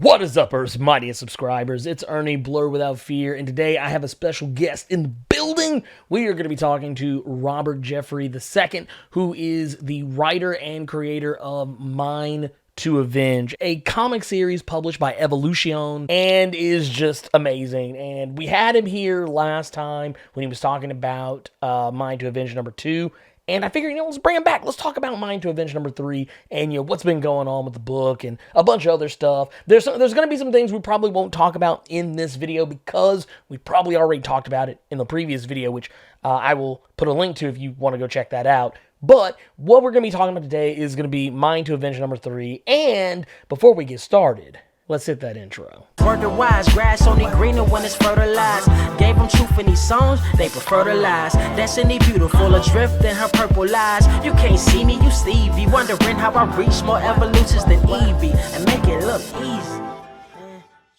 What is up, Earth's mightiest subscribers? It's Ernie, Blerd Without Fear, and today I have a special guest in the building. We are going to be talking to Robert Jeffrey II, who is the writer and creator of Mine to Avenge, a comic series published by Evolution, and is just amazing. And we had him here last time when he was talking about Mine to Avenge number 2. And I figured, let's bring him back. Let's talk about Mine to Avenge number 3 and, what's been going on with the book and a bunch of other stuff. There's going to be some things we probably won't talk about in this video because we probably already talked about it in the previous video, which I will put a link to if you want to go check that out. But what we're going to be talking about today is going to be Mine to Avenge number 3. And before we get started, let's hit that intro. Word to wise, grass only greener when it's fertilized. Gave them truth in these songs, they prefer to lies. Destiny beautiful, adrift in her purple eyes. You can't see me, you Stevie. Wondering how I reach more evolutions than Evie and make it look easy.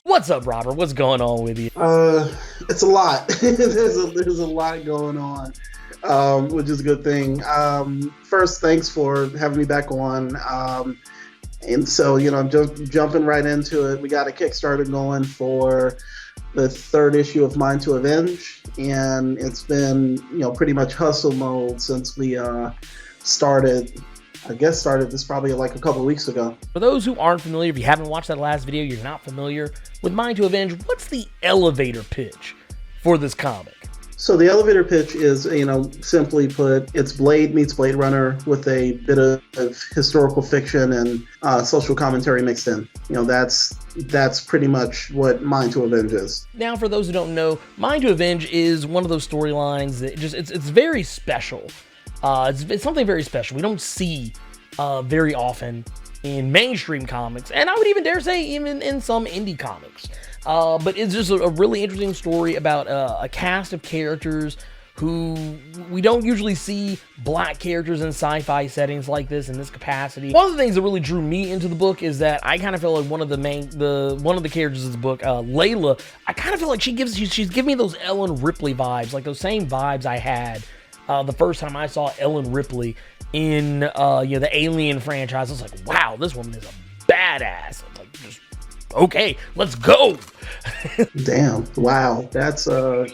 What's up, Robert? What's going on with you? It's a lot. there's a lot going on, which is a good thing. First, thanks for having me back on. And so, I'm just jumping right into it. We got a Kickstarter going for the 3rd issue of Mine to Avenge, and it's been, pretty much hustle mode since we started this probably like a couple of weeks ago. For those who aren't familiar, if you haven't watched that last video, you're not familiar with Mine to Avenge, what's the elevator pitch for this comic? So the elevator pitch is, simply put, it's Blade meets Blade Runner with a bit of historical fiction and social commentary mixed in. That's pretty much what Mine to Avenge is. Now, for those who don't know, Mine to Avenge is one of those storylines that it's very special. It's something very special. We don't see very often in mainstream comics, and I would even dare say even in some indie comics. But it's just a really interesting story about a cast of characters who we don't usually see black characters in sci-fi settings like this in this capacity. One of the things that really drew me into the book is that I kind of feel like one of the characters in the book, Layla, I kind of feel like she's giving me those Ellen Ripley vibes, like those same vibes I had the first time I saw Ellen Ripley in the Alien franchise. I was like, wow, this woman is a badass. I'm like, just okay, let's go. Damn! Wow, that's yeah.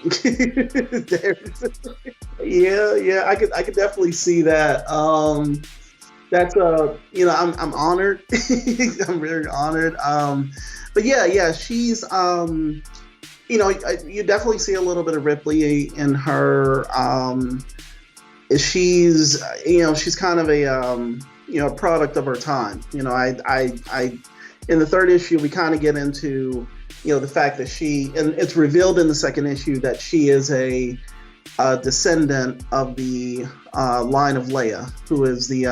I could definitely see that. That's I'm honored. I'm very honored. But yeah, she's you definitely see a little bit of Ripley in her. She's kind of a product of her time. I in the 3rd issue, we kind of get into, the fact that and it's revealed in the 2nd issue that she is a descendant of the line of Leia, who is the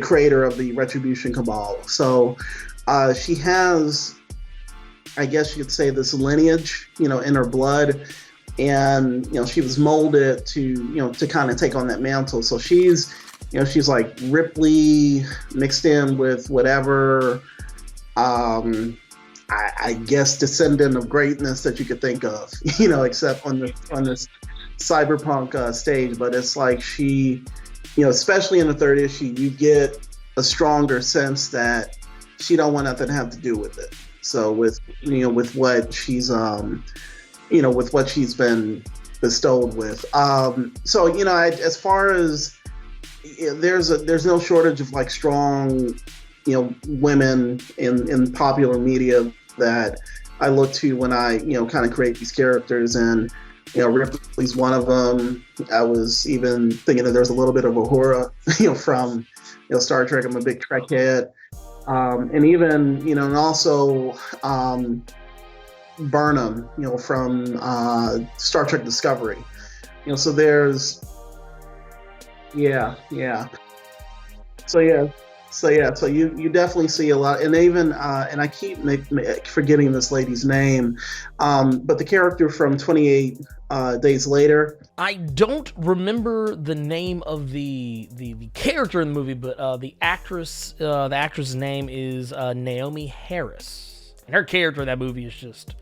creator of the Retribution Cabal. So she has, I guess you could say, this lineage, in her blood, and she was molded to kind of take on that mantle. So she's like Ripley mixed in with whatever, I guess, descendant of greatness that you could think of, except on this cyberpunk stage. But it's like she, especially in the 3rd issue, you get a stronger sense that she don't want nothing to have to do with it. So with what she's, with what she's been bestowed with. As far as there's no shortage of like strong, women in popular media that I look to when I, kind of create these characters, and Ripley's one of them. I was even thinking that there's a little bit of Uhura, from Star Trek. I'm a big Trek head, and even and also Burnham, from Star Trek Discovery. So there's. Yeah. So you definitely see a lot, and even and I keep forgetting this lady's name, but the character from 28 Days Later. I don't remember the name of the character in the movie, but the actress's name is Naomi Harris, and her character in that movie is just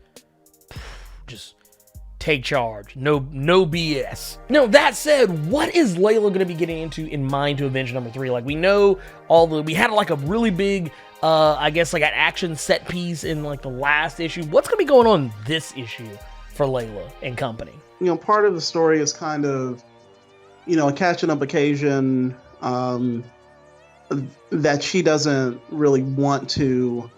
take charge. No BS. Now, that said, what is Layla going to be getting into in Mind to Avenge #3? Like, we know we had like a really big, I guess, like an action set piece in like the last issue. What's going to be going on this issue for Layla and company? You know, part of the story is kind of, you know, a catching up occasion that she doesn't really want to,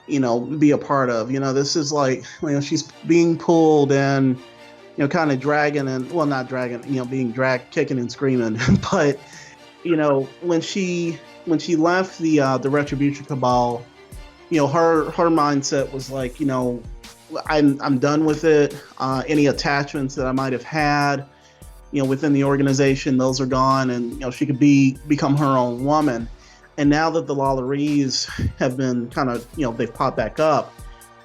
you know, be a part of. You know, this is like, you know, she's being pulled and, you know, kind of dragging and, well, not dragging, you know, being dragged, kicking and screaming. But, you know, when she left the Retribution Cabal, you know, her mindset was like, you know, I'm done with it. Any attachments that I might have had, you know, within the organization, those are gone, and, you know, she could become her own woman. And now that the Lalaries have been kind of, you know, they've popped back up,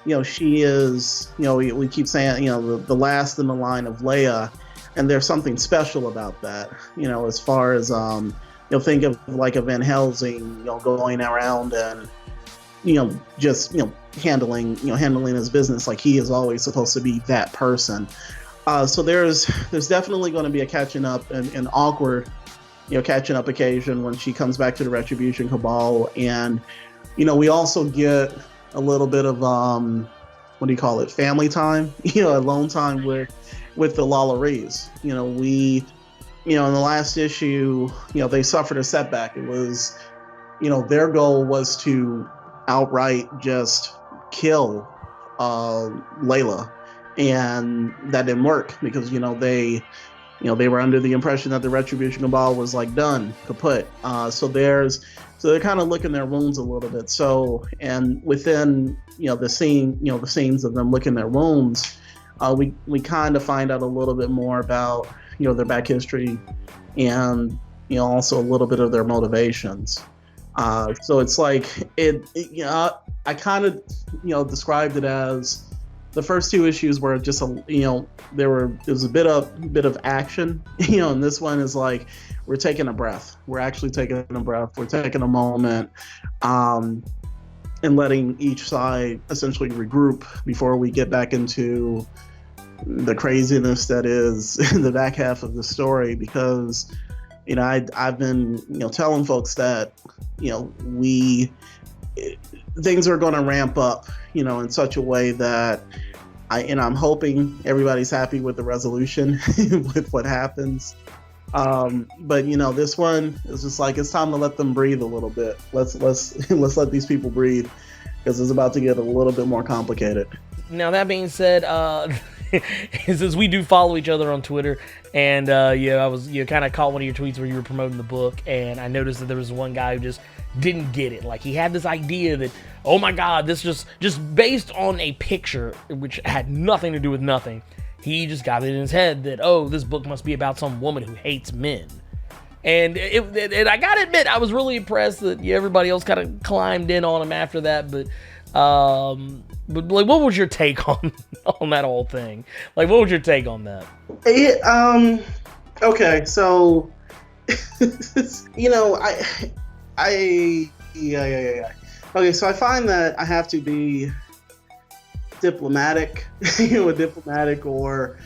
you know, she is, you know, we keep saying, you know, the last in the line of Leia, and there's something special about that, you know, as far as, you know, think of like a Van Helsing, you know, going around and, you know, just, you know, handling his business like he is always supposed to be that person. So there's definitely going to be a catching up and awkward, you know, catching up occasion when she comes back to the Retribution Cabal. And, you know, we also get a little bit of, what do you call it? Family time, you know, alone time with the Lalaries. You know, in the last issue, you know, they suffered a setback. It was, you know, their goal was to outright just kill Layla. And that didn't work because, you know, they were under the impression that the Retribution Cabal was like done, kaput. So they're kind of licking their wounds a little bit. So, and within, you know, the scenes of them licking their wounds, we kind of find out a little bit more about, you know, their back history and, you know, also a little bit of their motivations. So it's like you know, I kind of, you know, described it as the first two issues were just you know, there was a bit of action, you know, and this one is like we're taking a breath. We're actually taking a breath. We're taking a moment, and letting each side essentially regroup before we get back into the craziness that is the back half of the story. Because, you know, I've been, you know, telling folks that, you know, things are going to ramp up, you know, in such a way that I'm hoping everybody's happy with the resolution with what happens. But, you know, this one is just like, it's time to let them breathe a little bit. Let's let these people breathe, because it's about to get a little bit more complicated. Now, that being said, since we do follow each other on Twitter, and yeah, I was, you kind of caught one of your tweets where you were promoting the book, and I noticed that there was one guy who just didn't get it. Like, he had this idea that, oh my God, this just based on a picture which had nothing to do with nothing. He just got it in his head that, oh, this book must be about some woman who hates men. And I gotta admit, I was really impressed that everybody else kind of climbed in on him after that. But like, what was your take on that whole thing? Like, what was your take on that? Okay, so you know, yeah. Okay, so I find that I have to be diplomatic, or,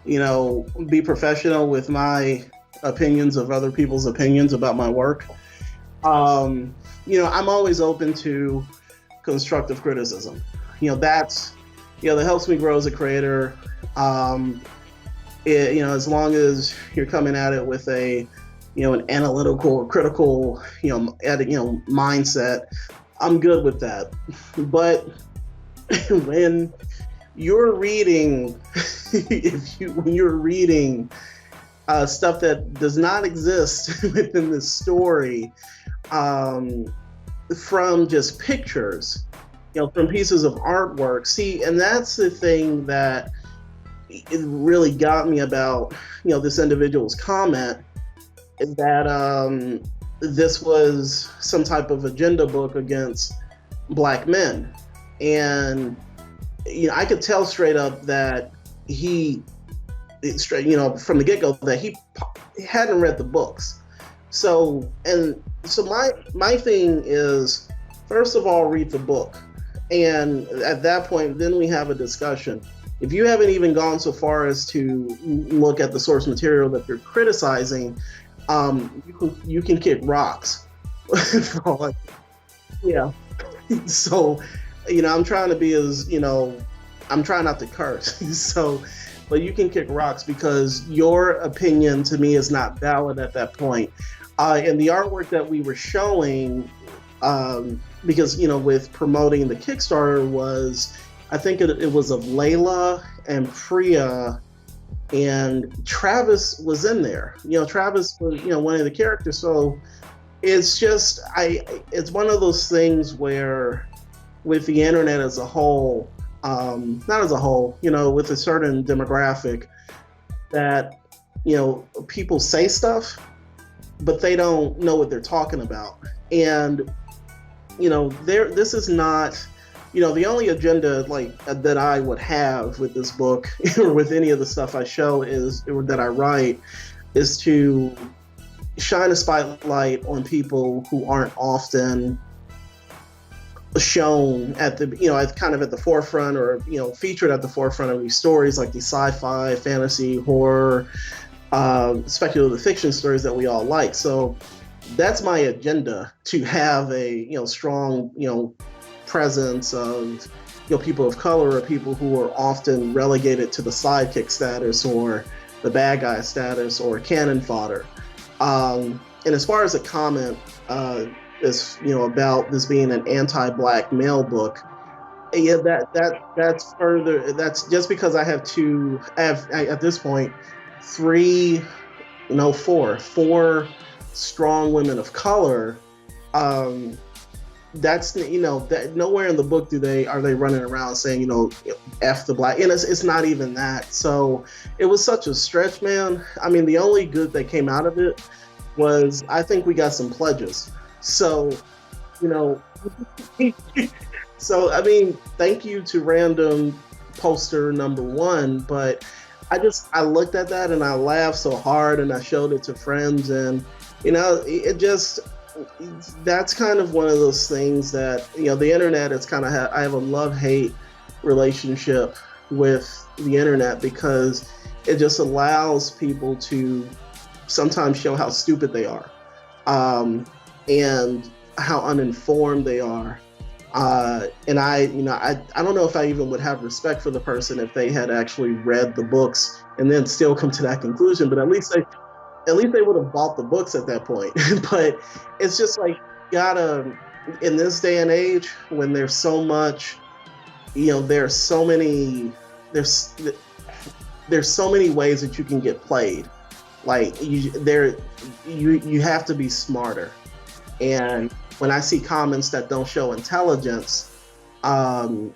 you know, be professional with my opinions of other people's opinions about my work. You know, I'm always open to constructive criticism. You know, that helps me grow as a creator. You know, as long as you're coming at it with a, you know, an analytical or critical, mindset, I'm good with that. But when you're reading, when you're reading stuff that does not exist within the story, from just pictures, you know, from pieces of artwork, and that's the thing that it really got me about, you know, this individual's comment, is that this was some type of agenda book against Black men. And, you know, I could tell straight up that from the get-go, that he hadn't read the books. So my thing is, first of all, read the book. And at that point, then we have a discussion. if you haven't even gone so far as to look at the source material that you're criticizing, you can kick rocks. Yeah. So, I'm trying to be as, I'm trying not to curse. So, but you can kick rocks because your opinion to me is not valid at that point. And the artwork that we were showing, because, with promoting the Kickstarter was, I think it was of Layla and Priya, and Travis was in there. Travis was, one of the characters. So it's just, it's one of those things where with the internet as a whole, not as a whole, with a certain demographic that, people say stuff, but they don't know what they're talking about. And, this is not, the only agenda that I would have with this book or with any of the stuff I show or that I write is to shine a spotlight on people who aren't often shown at the, kind of at the forefront or, featured at the forefront of these stories, like these sci-fi, fantasy, horror, speculative fiction stories that we all like. So that's my agenda, to have a, strong, presence of, people of color or people who are often relegated to the sidekick status or the bad guy status or cannon fodder. And as far as a comment, is about this being an anti-black male book, yeah, that's further. That's just because I have at this point four strong women of color. That's that nowhere in the book are they running around saying F the black, and it's not even that. So it was such a stretch, man. I mean, the only good that came out of it was I think we got some pledges. So so I mean, thank you to random poster number 1, but I looked at that and I laughed so hard and I showed it to friends, and it just, that's kind of one of those things that, the internet is kind of, I have a love-hate relationship with the internet because it just allows people to sometimes show how stupid they are, and how uninformed they are. And I don't know if I even would have respect for the person if they had actually read the books and then still come to that conclusion, but at least they would have bought the books at that point. But it's just like, in this day and age when there's so much, there's so many ways that you can get played. Like you have to be smarter. And when I see comments that don't show intelligence, I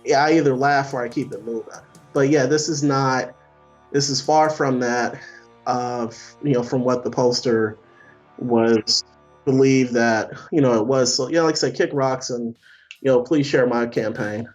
either laugh or I keep it moving. But yeah, this is far from that. From what the poster was believed that, it was. So yeah, like I said, kick rocks and, please share my campaign.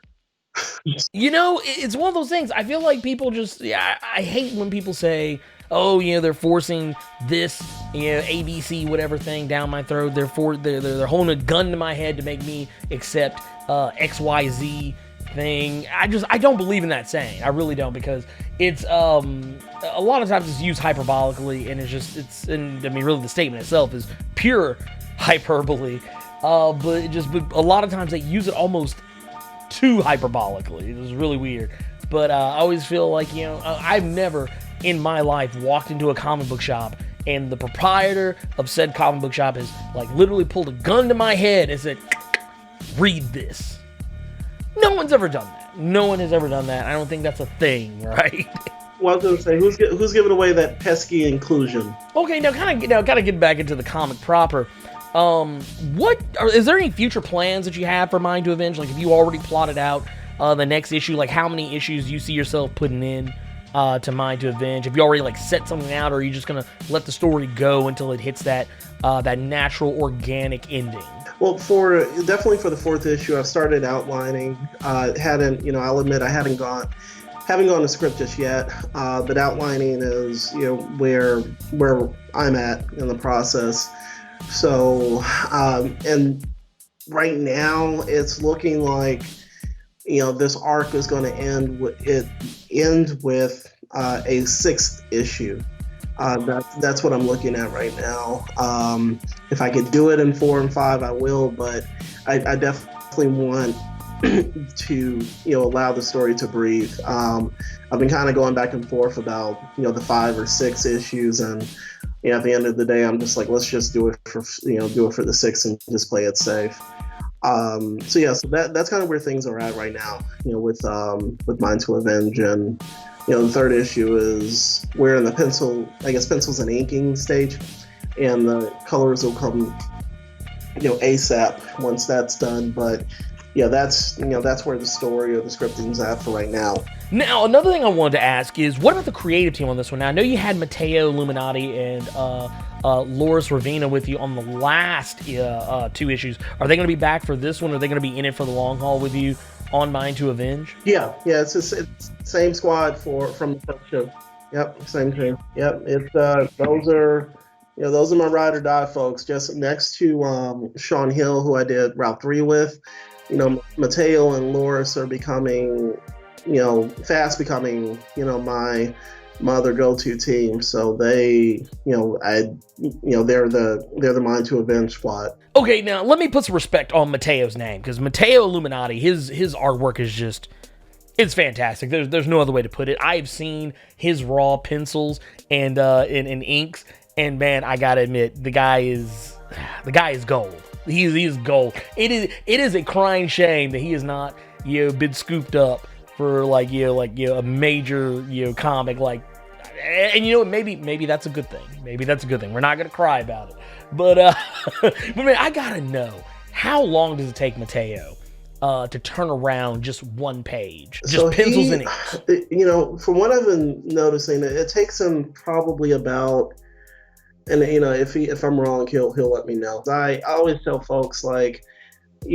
It's one of those things. I feel like people just, I hate when people say, oh, they're forcing this, ABC, whatever thing down my throat. They're holding a gun to my head to make me accept XYZ thing. I don't believe in that saying. I really don't, because it's a lot of times it's used hyperbolically, and really the statement itself is pure hyperbole. But a lot of times they use it almost too hyperbolically. It was really weird. But I always feel like, I've never in my life walked into a comic book shop and the proprietor of said comic book shop has literally pulled a gun to my head and said, read this. No one's ever done that. No one has ever done that. I don't think that's a thing, right? Well, I was going to say, who's giving away that pesky inclusion? Okay, now gotta get back into the comic proper. Is there any future plans that you have for Mind to Avenge? Have you already plotted out the next issue? How many issues you see yourself putting in to Mind to Avenge? Have you already set something out, or are you just gonna let the story go until it hits that natural, organic ending? Well, definitely for the 4th issue, I've started outlining. I'll admit I haven't gone to script just yet, but outlining is where I'm at in the process. So, and right now it's looking like this arc is going to end with a sixth issue. That's what I'm looking at right now. If I could do it in 4 and 5, I will, but I definitely want to allow the story to breathe. I've been kind of going back and forth about the 5 or 6 issues, and at the end of the day, I'm just like, let's just do it for the 6 and just play it safe. So that's kind of where things are at right now. With Mind to Avenge, and the third issue is we're in the pencils and inking stage, and the colors will come ASAP once that's done. But that's where the story or the scripting's at for right now. Now, another thing I wanted to ask is, what about the creative team on this one? Now, I know you had Matteo Illuminati and Loris Ravina with you on the last 2 issues. Are they going to be back for this one? Or are they going to be in it for the long haul with you on Mind to Avenge? Yeah, it's the same squad from the first show. Yep, same team. Yep, it's those are my ride or die folks. Just next to Sean Hill, who I did Route 3 with. Matteo and Loris are becoming, fast becoming, my other go-to team. So they, they're the Mind to Avenge squad. Okay, now let me put some respect on Matteo's name, because Matteo Illuminati, his artwork is just, it's fantastic. There's no other way to put it. I've seen his raw pencils and inks, and man, I gotta admit, the guy is gold. He is gold. It is a crying shame that he is not been scooped up for a major comic like. And maybe that's a good thing. Maybe that's a good thing. We're not gonna cry about it, but man, I gotta know, how long does it take Matteo to turn around just one page, just pencils and inks? From what I've been noticing, it takes him probably about. And if I'm wrong, he'll let me know. I always tell folks, like,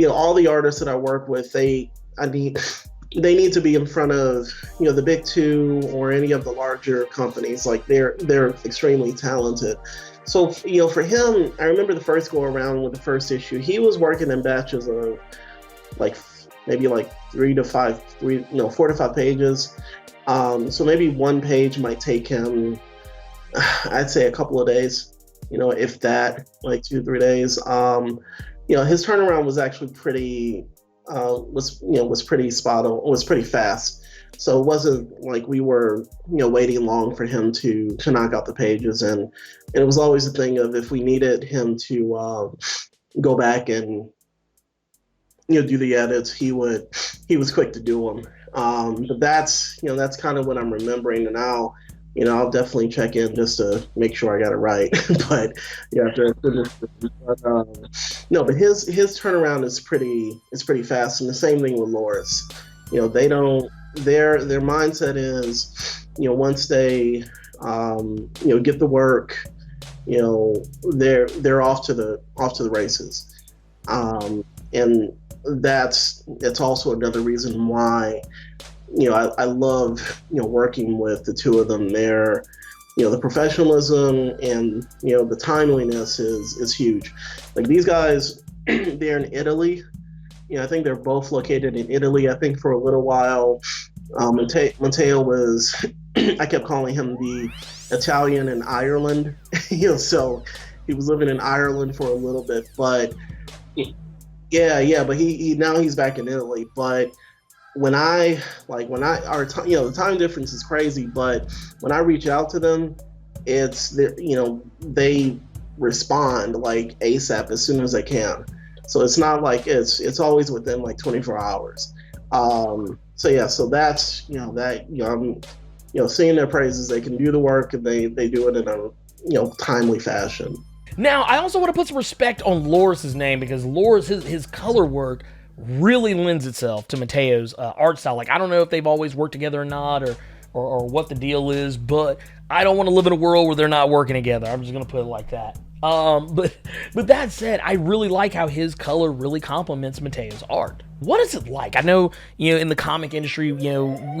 all the artists that I work with, they need to be in front of the big 2 or any of the larger companies. Like, they're extremely talented. So for him, I remember the first go around with the first issue, he was working in batches of maybe 4 to 5 pages. So maybe one page might take him, I'd say, a couple of days, if that, 2-3 days. His turnaround was actually pretty, was pretty spot on, was pretty fast. So it wasn't like we were, waiting long for him to knock out the pages. And it was always a thing of, if we needed him to go back and, do the edits, he was quick to do them. But that's kind of what I'm remembering. And now, I'll definitely check in just to make sure I got it right. But but his turnaround is pretty fast, and the same thing with Loris. They don't. Their mindset is, once they get the work, they're off to the races, and that's also another reason why. I love, working with the 2 of them. They're, the professionalism and, the timeliness is huge. Like, these guys, they're in Italy. I think they're both located in Italy. I think for a little while, Matteo was, I kept calling him the Italian in Ireland. So he was living in Ireland for a little bit, but but he now he's back in Italy. But the time difference is crazy, but when I reach out to them, they respond like ASAP as soon as they can. So it's not like it's always within 24 hours. So that's, I'm, singing their praises. They can do the work, and they do it in a, timely fashion. Now, I also want to put some respect on Loris's name, because Loris, his color work really lends itself to Matteo's art style. Like, I don't know if they've always worked together or not, or what the deal is, but I don't want to live in a world where they're not working together. I'm just going to put it like that. But that said, I really like how his color really complements Matteo's art. What is it like? I know, in the comic industry, we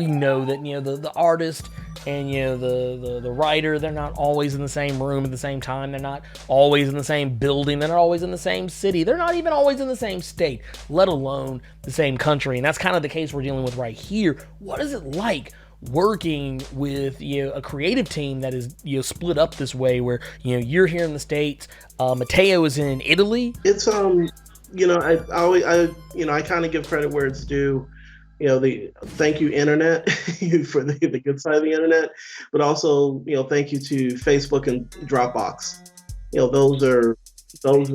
know that, the artist and, the writer, they're not always in the same room at the same time. They're not always in the same building. They're not always in the same city. They're not even always in the same state, let alone the same country. And that's kind of the case we're dealing with right here. What is it like working with a creative team that is split up this way, where you're here in the States, Matteo is in Italy? It's I kind of give credit where it's due. Thank you internet for the good side of the internet, but also thank you to Facebook and Dropbox. Those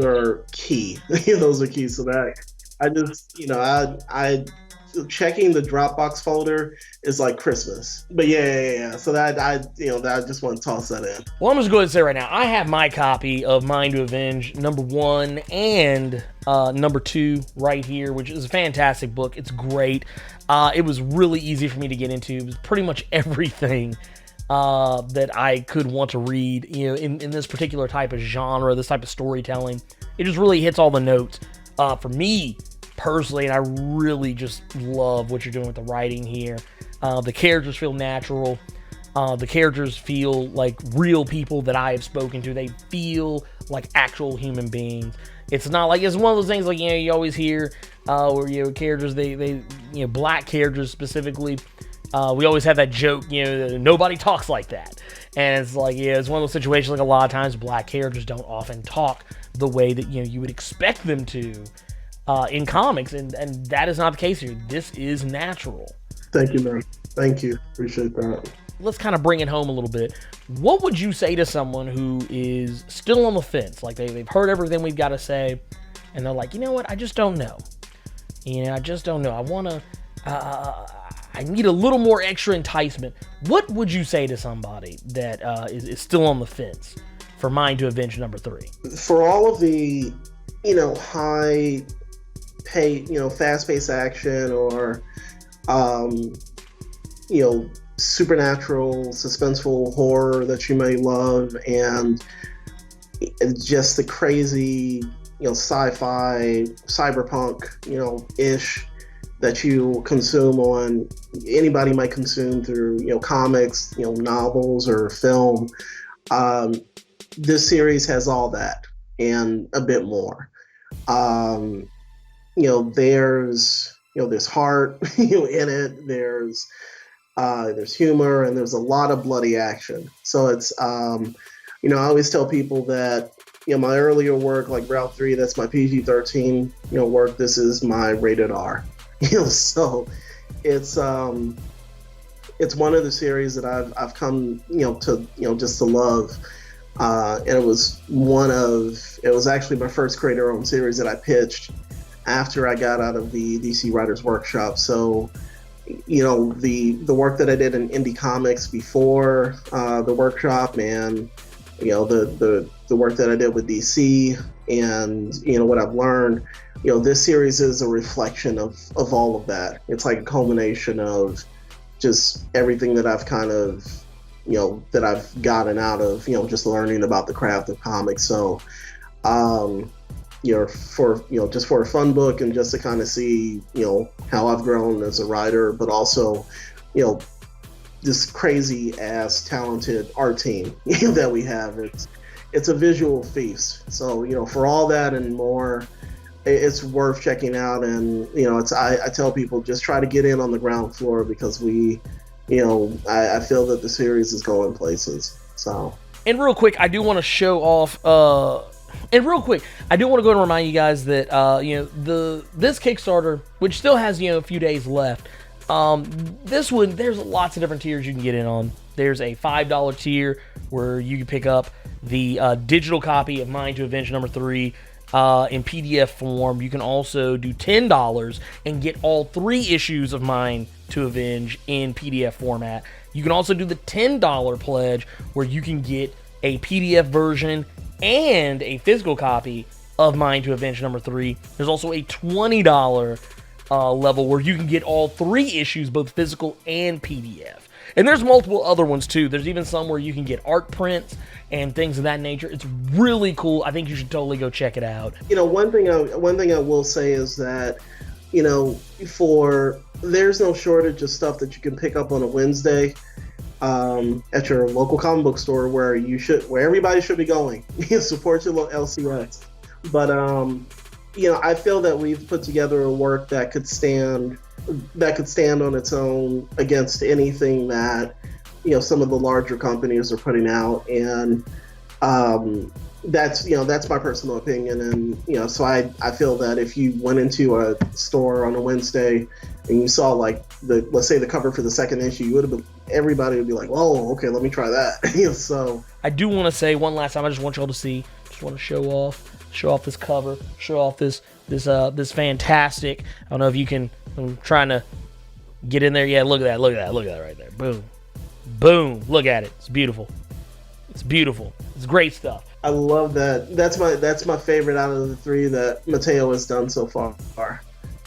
are key. Those are key. So that I just I checking the Dropbox folder is like Christmas. But yeah. So that I just want to toss that in. Well, I'm just going to say right now, I have my copy of Mine to Avenge #1 and #2 right here, which is a fantastic book. It's great. It was really easy for me to get into. It was pretty much everything that I could want to read, in this particular type of genre, this type of storytelling. It just really hits all the notes for me personally, and I really just love what you're doing with the writing here. The characters feel natural. The characters feel like real people that I have spoken to. They feel like actual human beings. It's not like, it's one of those things like, you always hear where, characters, they black characters specifically, we always have that joke, nobody talks like that. And it's like, it's one of those situations, like a lot of times black characters don't often talk the way that, you would expect them to in comics, and that is not the case here. This is natural. Thank you, man. Thank you. Appreciate that. Let's kind of bring it home a little bit. What would you say to someone who is still on the fence? Like they've heard everything we've got to say, and they're like, you know what? I just don't know. I just don't know. I want to, I need a little more extra enticement. What would you say to somebody that is still on the fence for Mine to Avenge #3? For all of the, high pay, fast-paced action, or, supernatural, suspenseful horror that you may love, and just the crazy, sci-fi, cyberpunk, ish that you consume on, anybody might consume through, comics, novels or film. This series has all that and a bit more. There's heart, in it. There's humor, and there's a lot of bloody action. So it's, I always tell people that, my earlier work, like Route 3, that's my PG-13, work. This is my rated R. So it's one of the series that I've come, to, just to love. And it was actually my first creator-owned series that I pitched after I got out of the DC Writers Workshop. So, the work that I did in indie comics before the workshop, and the work that I did with DC, and what I've learned, this series is a reflection of all of that. It's like a culmination of just everything that I've kind of that I've gotten out of just learning about the craft of comics. So just for a fun book, and just to kind of see how I've grown as a writer, but also this crazy ass talented art team that we have. It's a visual feast. So for all that and more, it's worth checking out. And I tell people, just try to get in on the ground floor, because I feel that the series is going places. So, and real quick, I do want to show off. I do want to go and remind you guys that this Kickstarter, which still has a few days left. This one, there's lots of different tiers you can get in on. There's a $5 tier where you can pick up the digital copy of Mine to Avenge #3 in PDF form. You can also do $10 and get all 3 issues of Mine to Avenge in PDF format. You can also do the $10 pledge, where you can get a PDF version and a physical copy of Mine to Avenge #3. There's also a $20 level where you can get all 3 issues, both physical and PDF. And there's multiple other ones too. There's even some where you can get art prints and things of that nature. It's really cool. I think you should totally go check it out. One thing I will say is that there's no shortage of stuff that you can pick up on a Wednesday at your local comic book store where everybody should be going. Support your little LCS. But I feel that we've put together a work that could stand on its own against anything that some of the larger companies are putting out, and that's my personal opinion. And so I feel that if you went into a store on a Wednesday and you saw like let's say the cover for the second issue, everybody would be like, oh, okay, let me try that. So I do want to say one last time, I just want y'all to see, just want to show off this cover, show off this fantastic. I don't know if you can. I'm trying to get in there. Yeah, look at that right there. Boom. Look at it. It's beautiful. It's great stuff. I love that. That's my favorite out of the three that Mateo has done so far.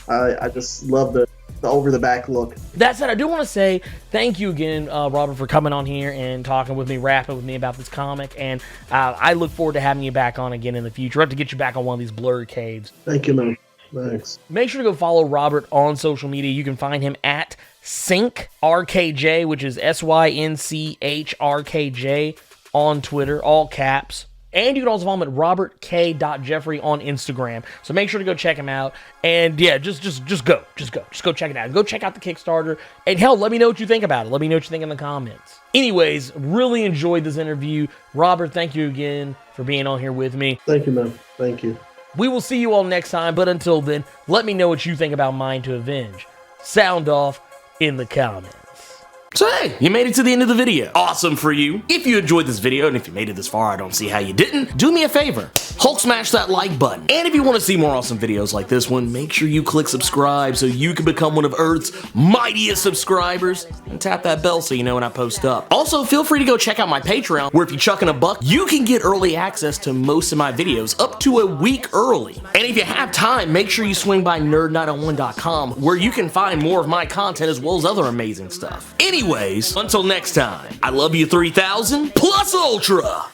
I just love the over the back look. That said, I do want to say thank you again, Robert, for coming on here and talking with me, rapping with me about this comic, and I look forward to having you back on again in the future. I have to get you back on one of these Blerd caves. Thank you, man. Thanks. Make sure to go follow Robert on social media. You can find him at SyncRKJ, which is SYNCHRKJ on Twitter, all caps. And you can also follow him at robertk.jeffrey on Instagram. So make sure to go check him out. And yeah, just go check it out. Go check out the Kickstarter. And hell, let me know what you think about it. Let me know what you think in the comments. Anyways, really enjoyed this interview. Robert, thank you again for being on here with me. Thank you, man. Thank you. We will see you all next time, but until then, let me know what you think about Mine to Avenge. Sound off in the comments. So hey, you made it to the end of the video. Awesome for you. If you enjoyed this video, and if you made it this far, I don't see how you didn't, do me a favor. Hulk smash that like button. And if you want to see more awesome videos like this one, make sure you click subscribe so you can become one of Earth's mightiest subscribers. And tap that bell so you know when I post up. Also, feel free to go check out my Patreon, where if you chuck in a buck, you can get early access to most of my videos up to a week early. And if you have time, make sure you swing by nerd901.com, where you can find more of my content as well as other amazing stuff. Anyways, until next time, I love you 3000 plus ultra!